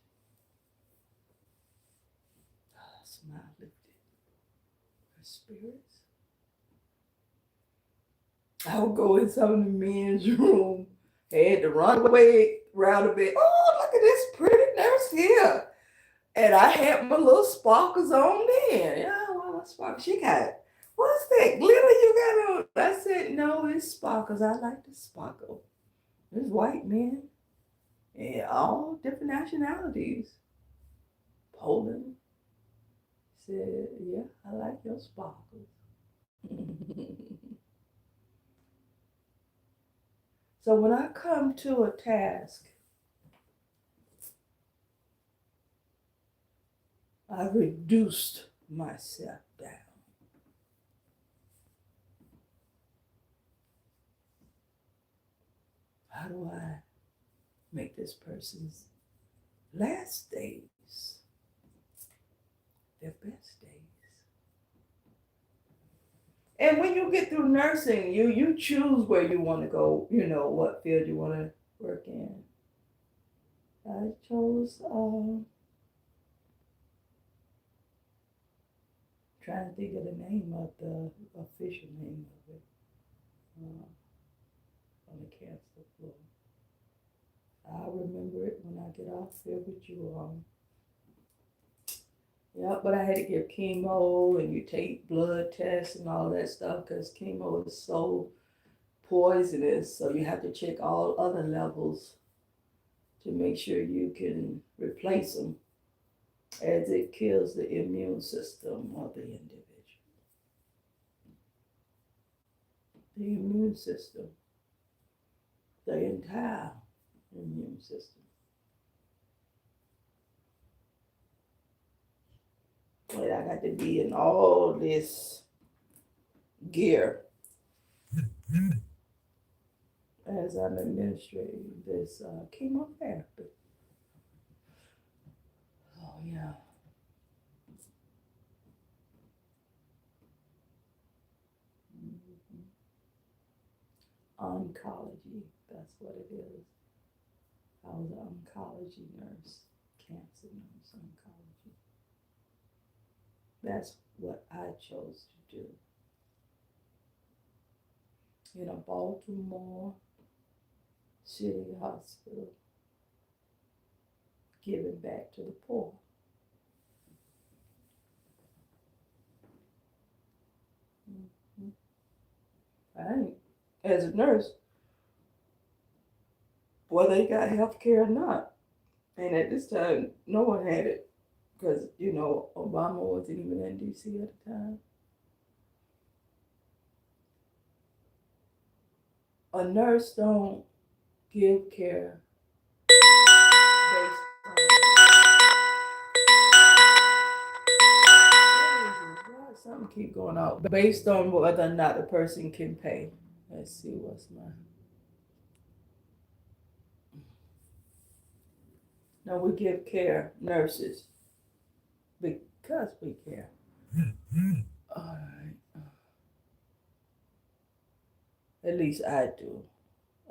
Speaker 1: A smile lifted her spirits. I would go in some of the men's room. Had to run away around the bed. "Oh, look at this pretty nurse here." And I had my little sparkles on then. Yeah, well, my sparkles. She got, "What's that glitter you got on?" I said, "No, it's sparkles. I like to sparkle." There's white men and all different nationalities. Poland said, "Yeah, I like your sparkles." So when I come to a task, I reduced myself down. How do I make this person's last days their best days? And when you get through nursing, you choose where you want to go, what field you want to work in. I chose, trying to think of the name of the official name of it, on the cancer floor. I'll remember it when I get off here with you all. Yeah, but I had to give chemo, and you take blood tests and all that stuff, because chemo is so poisonous. So you have to check all other levels to make sure you can replace them, as it kills the immune system of the individual. The immune system, the entire immune system. But I got to be in all this gear as I'm administering this chemotherapy. Oh, yeah. Mhm. Oncology, that's what it is. I was an oncology nurse, cancer nurse, oncology. That's what I chose to do. In a Baltimore City hospital, giving back to the poor. I ain't, as a nurse, whether they got health care or not. And at this time, no one had it because, Obama wasn't even in D.C. at the time. A nurse don't give care based on something keep going out based on whether or not the person can pay. Let's see what's my. No, we give care, nurses, because we care. All right. At least I do.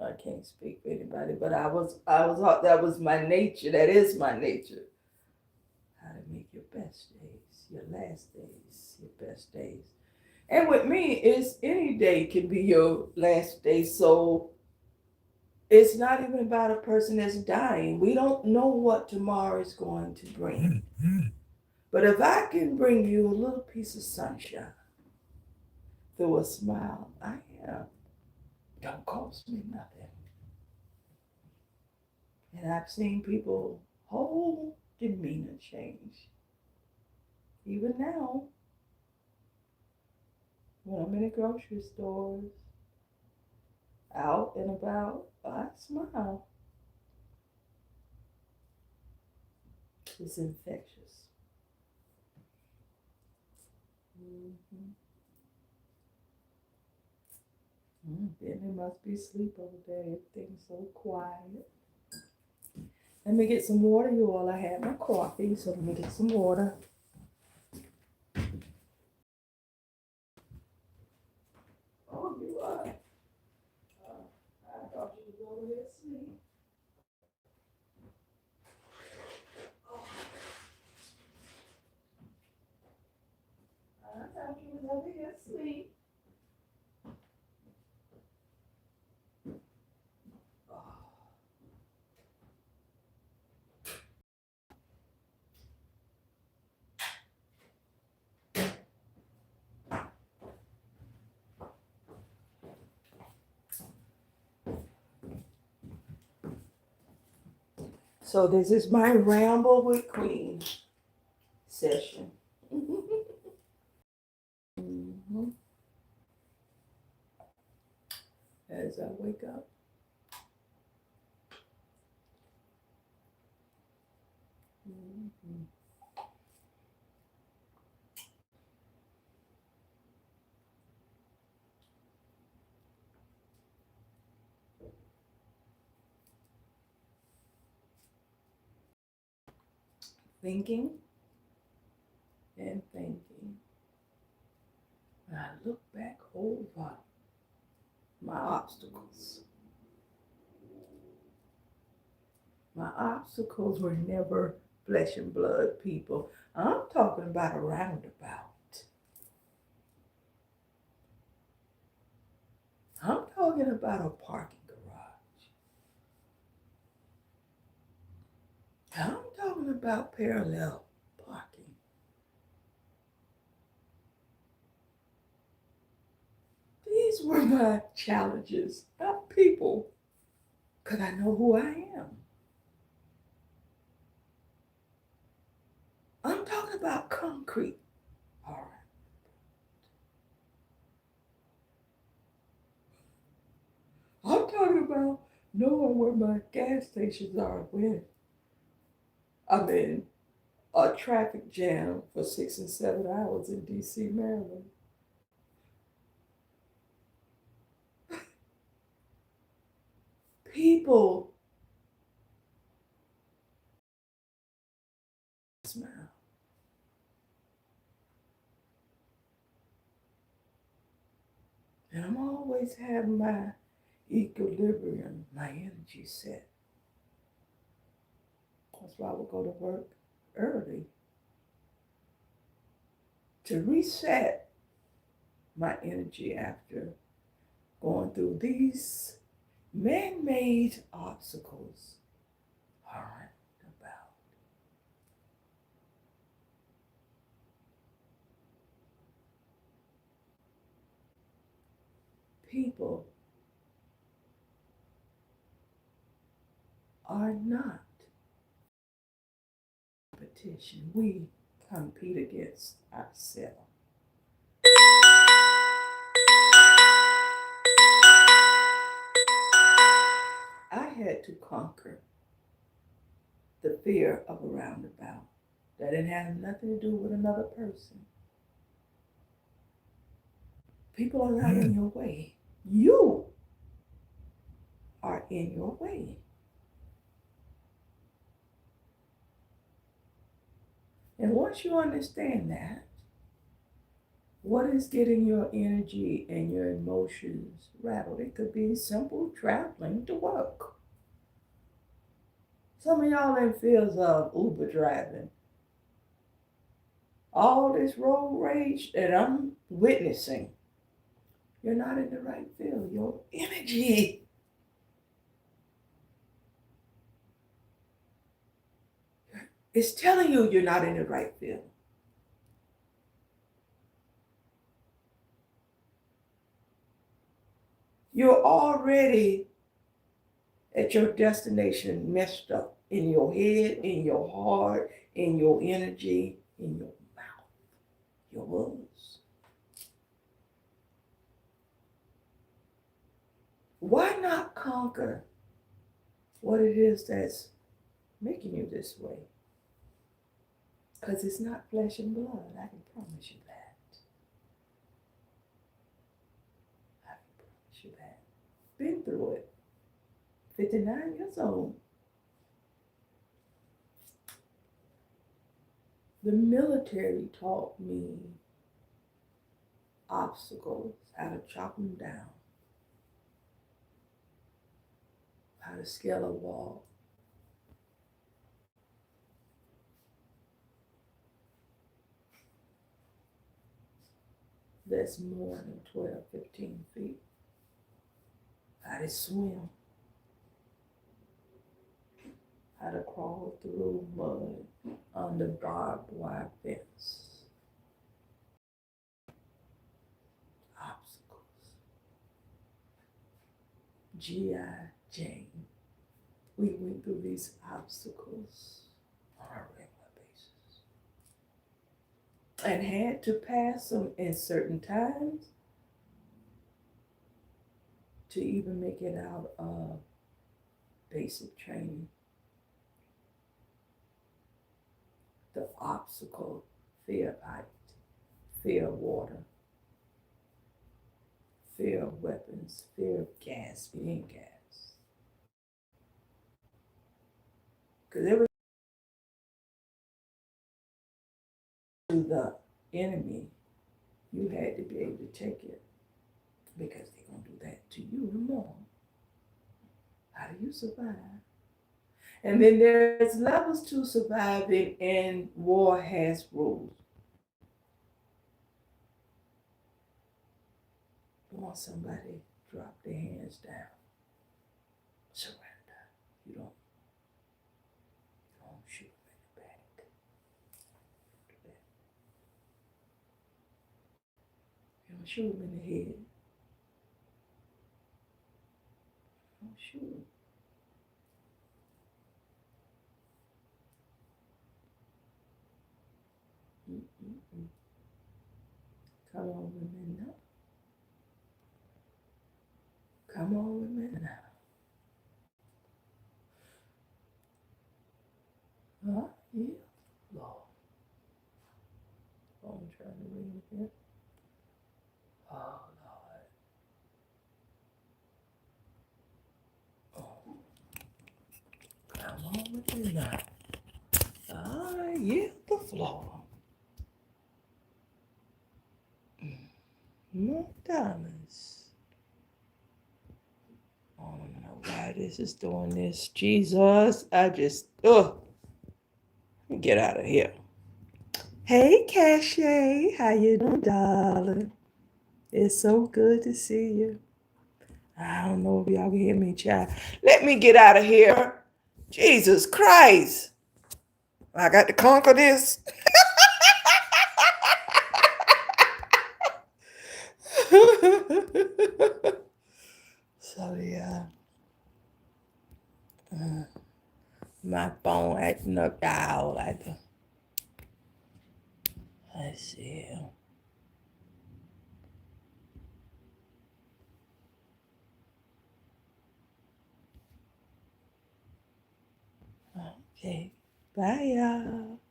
Speaker 1: I can't speak for anybody, but that was my nature. That is my nature. How to make your best days, your last days, your best days. And with me, it's any day can be your last day. So it's not even about a person that's dying. We don't know what tomorrow is going to bring. But if I can bring you a little piece of sunshine through a smile, I am. Don't cost me nothing. And I've seen people whole demeanor change. Even now, when I'm in the grocery stores, out and about, I smile. It's infectious. Mm-hmm. Then there must be sleep over there. Everything's so quiet. Let me get some water, you all. I had my coffee, so let me get some water. Oh, you are. I thought you was over there asleep. Oh, I thought you was over here asleep. Oh. So this is my ramble with Queen session. Mm-hmm. As I wake up. Mm-hmm. Thinking and thinking. And I look back over my obstacles. My obstacles were never flesh and blood people. I'm talking about a roundabout. I'm talking about a parking garage. I'm talking about parallel parking. These were my challenges, not people, because I know who I am. I'm talking about concrete. All right. I'm talking about knowing where my gas stations are when I'm in a traffic jam for 6 and 7 hours in DC, Maryland. People smile. And I'm always having my equilibrium, my energy set. That's why I would go to work early to reset my energy after going through these man-made obstacles. All right, about. people are not competition. We compete against ourselves. I had to conquer the fear of a roundabout. That didn't have nothing to do with another person. People are not in your way. You are in your way. And once you understand that, what is getting your energy and your emotions rattled? It could be simple traveling to work. Some of y'all in fields of Uber driving. All this road rage that I'm witnessing, you're not in the right field. Your energy. It's telling you you're not in the right field. You're already at your destination messed up in your head, in your heart, in your energy, in your mouth, your words. Why not conquer what it is that's making you this way? Because it's not flesh and blood. I can promise you that. I can promise you that. Been through it. 59 years old. The military taught me obstacles, how to chop them down, how to scale a wall. That's more than 12, 15 feet. How to swim. How to crawl through mud under barbed wire fence. Obstacles. G.I. Jane. We went through these obstacles on a regular basis. And had to pass them in certain times to even make it out of basic training. The obstacle, fear of height, fear of water, fear of weapons, fear of gas, being gas. Because every to the enemy, you had to be able to take it because they're going to do that to you and more. How do you survive? And then there's levels to surviving, and war has rules. Once somebody drop their hands down, surrender. You don't shoot them in the back. You don't shoot them in the head. You don't shoot them. Mm-mm-mm. Come on, women, now. Come on, women, now. Huh? Yeah, Lord. I'm trying to ring again. Oh, Lord. Oh, come on, women, now. Yeah, the floor. More diamonds. I don't know why this is doing this. Jesus, let me get out of here. Hey, Cache, how you doing, darling? It's so good to see you. I don't know if y'all can hear me, child. Let me get out of here. Jesus Christ. I got to conquer this. So yeah, my phone acting up, y'all. Let's see. Okay, bye y'all.